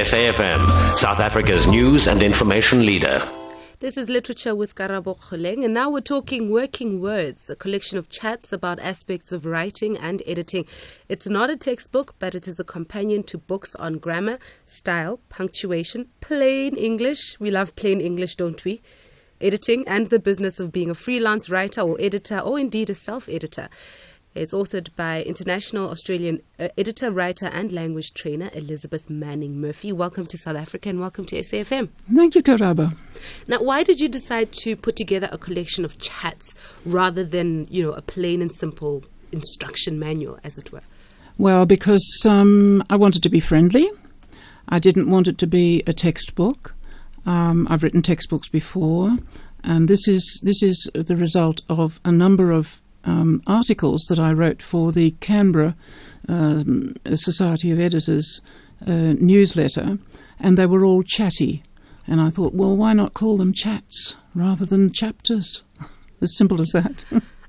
SAFM, South Africa's news and information leader. This is Literature with Karabo Kholeng, and now we're talking Working Words, a collection of chats about aspects of writing and editing. It's not a textbook, but it is a companion to books on grammar, style, punctuation, plain English. We love plain English, don't we? Editing and the business of being a freelance writer or editor, or indeed a self-editor. It's authored by international Australian editor, writer and language trainer Elizabeth Manning Murphy. Welcome to South Africa and welcome to SAFM. Thank you, Karabo. Now, why did you decide to put together a collection of chats rather than, a plain and simple instruction manual, as it were? Well, because I wanted to be friendly. I didn't want it to be a textbook. I've written textbooks before, and this is the result of a number of articles that I wrote for the Canberra Society of Editors newsletter, and they were all chatty. And I thought, well, why not call them chats rather than chapters? As simple as that.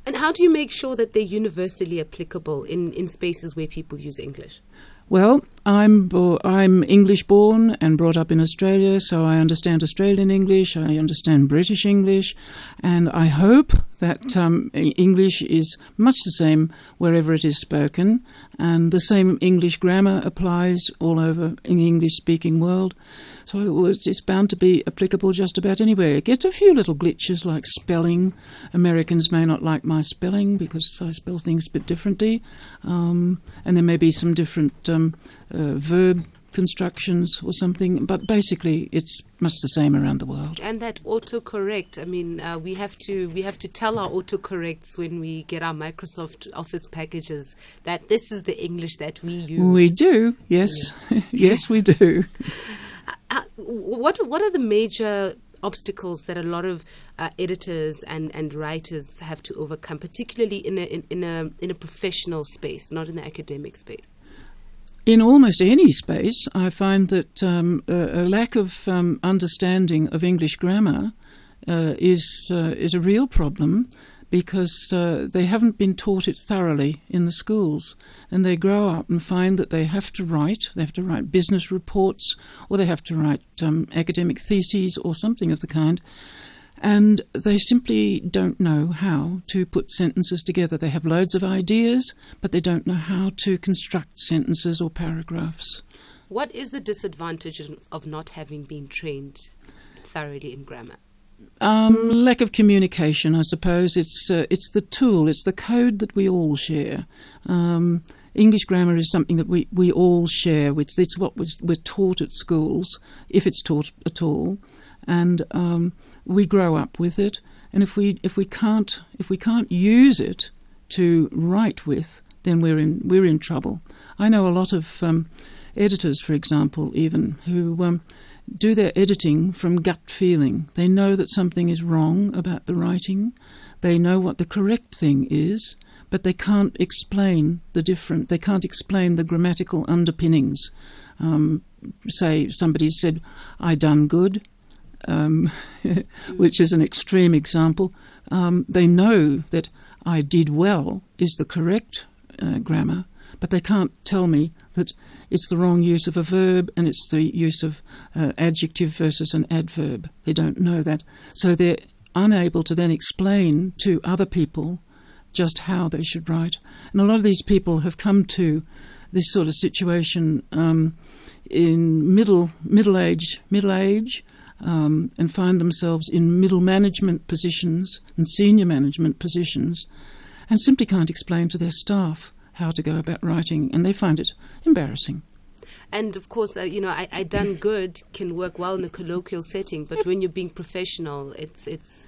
And how do you make sure that they're universally applicable in spaces where people use English? Well, I'm English born and brought up in Australia, so I understand Australian English, I understand British English, and I hope that English is much the same wherever it is spoken, and the same English grammar applies all over in the English-speaking world. So it's bound to be applicable just about anywhere. It gets a few little glitches like spelling. Americans may not like my spelling because I spell things a bit differently. And there may be some different verb constructions or something. But basically, it's much the same around the world. And that autocorrect, we have to tell our autocorrects when we get our Microsoft Office packages that this is the English that we use. We do, yes. Yeah. Yes, we do. What are the major obstacles that a lot of editors and writers have to overcome, particularly in a professional space, not in the academic space? In almost any space, I find that a lack of understanding of English grammar is a real problem, because they haven't been taught it thoroughly in the schools, and they grow up and find that they have to write business reports, or they have to write academic theses or something of the kind, and they simply don't know how to put sentences together. They have loads of ideas, but they don't know how to construct sentences or paragraphs. What is the disadvantage of not having been trained thoroughly in grammar? Lack of communication, I suppose. It's the tool, it's the code that we all share. English grammar is something that we all share. It's what we're taught at schools, if it's taught at all, and we grow up with it. And if we can't use it to write with, then we're in trouble. I know a lot of editors, for example, even who do their editing from gut feeling. They know that something is wrong about the writing. They know what the correct thing is, but they can't explain they can't explain the grammatical underpinnings. Say somebody said, "I done good," which is an extreme example. They know that "I did well" is the correct grammar, but they can't tell me that it's the wrong use of a verb and it's the use of adjective versus an adverb. They don't know that. So they're unable to then explain to other people just how they should write. And a lot of these people have come to this sort of situation in middle age, and find themselves in middle management positions and senior management positions, and simply can't explain to their staff how to go about writing, and they find it embarrassing. And of course, I done good can work well in a colloquial setting, but when you're being professional, it's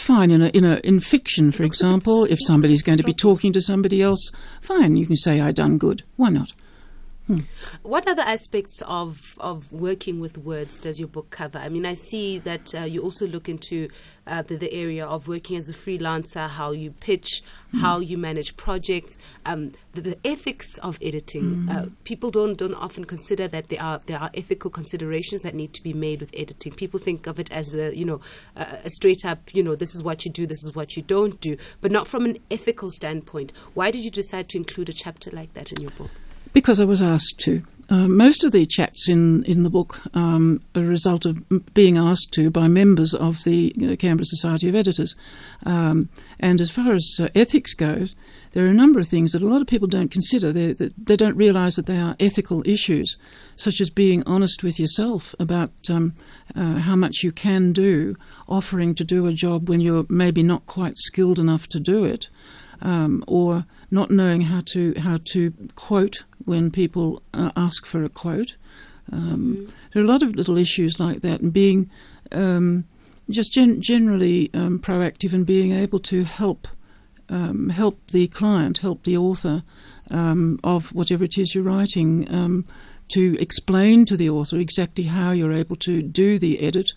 fine in fiction, for example. If somebody's going to be talking to somebody else, fine, you can say "I done good." Why not? What other aspects of working with words does your book cover? I see that you also look into the area of working as a freelancer, how you pitch, how you manage projects, the ethics of editing. People don't often consider that there are ethical considerations that need to be made with editing. People think of it as a straight up, this is what you do, this is what you don't do, but not from an ethical standpoint. Why did you decide to include a chapter like that in your book? Because I was asked to. Most of the chats in the book are a result of being asked to by members of the Canberra Society of Editors. And as far as ethics goes, there are a number of things that a lot of people don't consider. They don't realise that they are ethical issues, such as being honest with yourself about how much you can do, offering to do a job when you're maybe not quite skilled enough to do it, or not knowing how to quote when people ask for a quote. There are a lot of little issues like that, and being just generally proactive and being able to help the client, help the author of whatever it is you're writing, to explain to the author exactly how you're able to do the edit,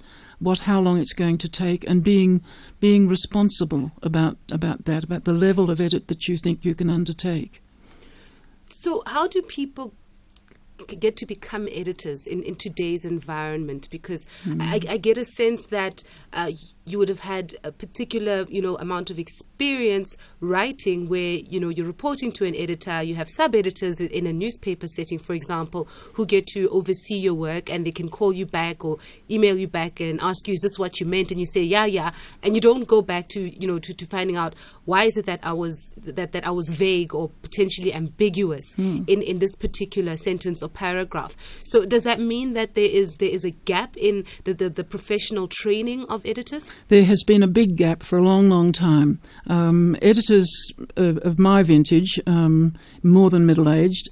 how long it's going to take, and being responsible about that, about the level of edit that you think you can undertake. So how do people get to become editors in today's environment? Because I get a sense that you would have had a particular, amount of experience writing where, you're reporting to an editor, you have sub-editors in a newspaper setting, for example, who get to oversee your work, and they can call you back or email you back and ask you, is this what you meant? And you say, yeah. And you don't go back to, to finding out why is it that I was vague or potentially ambiguous in this particular sentence or paragraph. So does that mean that there is a gap in the professional training of editors? There has been a big gap for a long, long time. Editors of my vintage, more than middle-aged,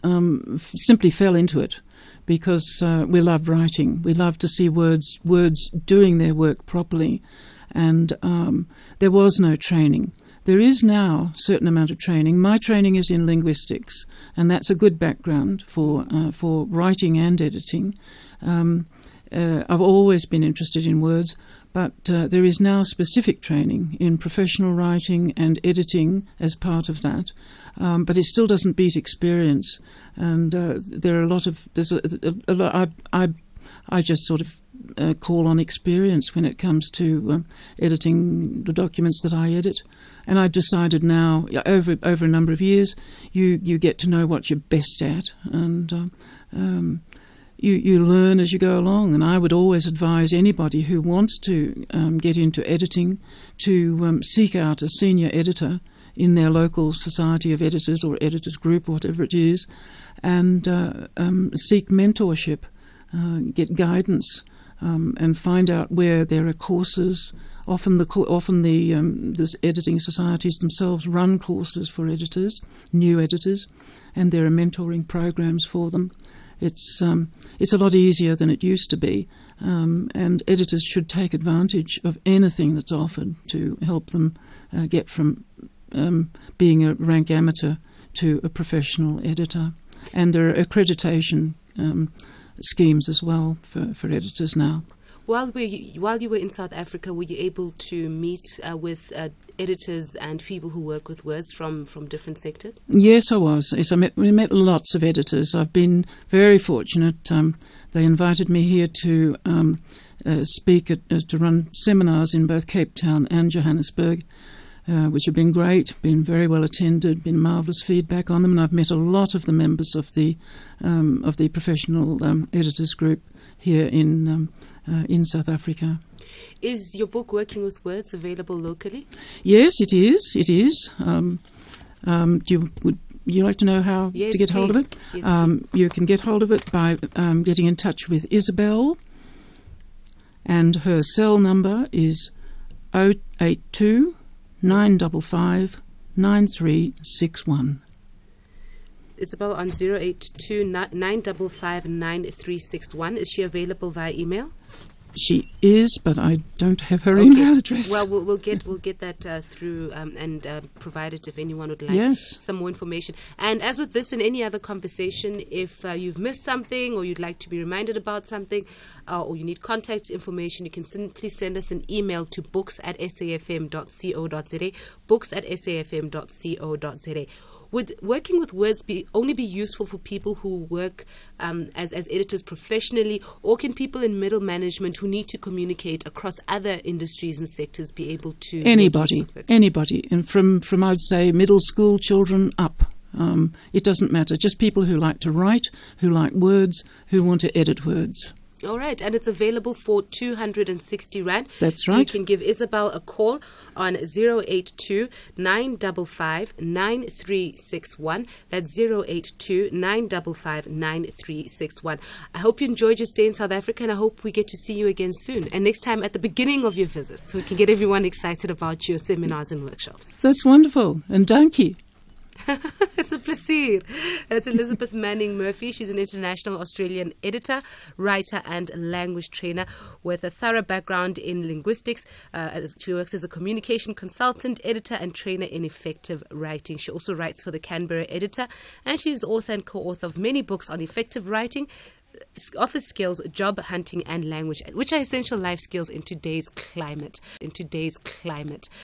simply fell into it because we love writing. We love to see words doing their work properly, and there was no training. There is now a certain amount of training. My training is in linguistics, and that's a good background for writing and editing. I've always been interested in words, but there is now specific training in professional writing and editing as part of that. But it still doesn't beat experience, and there are there's a lot. I just sort of call on experience when it comes to editing the documents that I edit. And I've decided now, over a number of years, you get to know what you're best at, and you learn as you go along. And I would always advise anybody who wants to get into editing to seek out a senior editor in their local society of editors or editors group, whatever it is, and seek mentorship, get guidance, and find out where there are courses. Often the editing societies themselves run courses for editors, new editors, and there are mentoring programs for them. It's a lot easier than it used to be, and editors should take advantage of anything that's offered to help them get from being a rank amateur to a professional editor. And there are accreditation schemes as well for editors now. While you were in South Africa, were you able to meet with editors and people who work with words from different sectors? Yes, I was. Yes, we met lots of editors. I've been very fortunate. They invited me here to speak to run seminars in both Cape Town and Johannesburg, which have been great, been very well attended, been marvellous feedback on them, and I've met a lot of the members of the professional editors group here in South Africa. Is your book, Working with Words, available locally? Yes, it is. It is. Would you like to know how to get hold of it? Yes, you can get hold of it by getting in touch with Isabel, and her cell number is 082 955 9361. Isabel on 082 955 9361. Is she available via email? She is, but I don't have her email address. Well, we'll get that through and provide it if anyone would like some more information. And as with this and any other conversation, if you've missed something or you'd like to be reminded about something or you need contact information, you can please send us an email to books@safm.co.za, books@safm.co.za. Would working with words only be useful for people who work as editors professionally, or can people in middle management who need to communicate across other industries and sectors be able to? Anybody, and from I'd say middle school children up. It doesn't matter. Just people who like to write, who like words, who want to edit words. All right, and it's available for 260 Rand. That's right. You can give Isabel a call on 082 955 9361. That's 082 955 9361. I hope you enjoyed your stay in South Africa, and I hope we get to see you again soon. And next time at the beginning of your visit, so we can get everyone excited about your seminars and workshops. That's wonderful. And dankie. It's a pleasure. That's Elizabeth Manning Murphy. She's an international Australian editor, writer, and language trainer with a thorough background in linguistics. She works as a communication consultant, editor, and trainer in effective writing. She also writes for the Canberra Editor, and she's author and co-author of many books on effective writing, office skills, job hunting, and language, which are essential life skills in today's climate.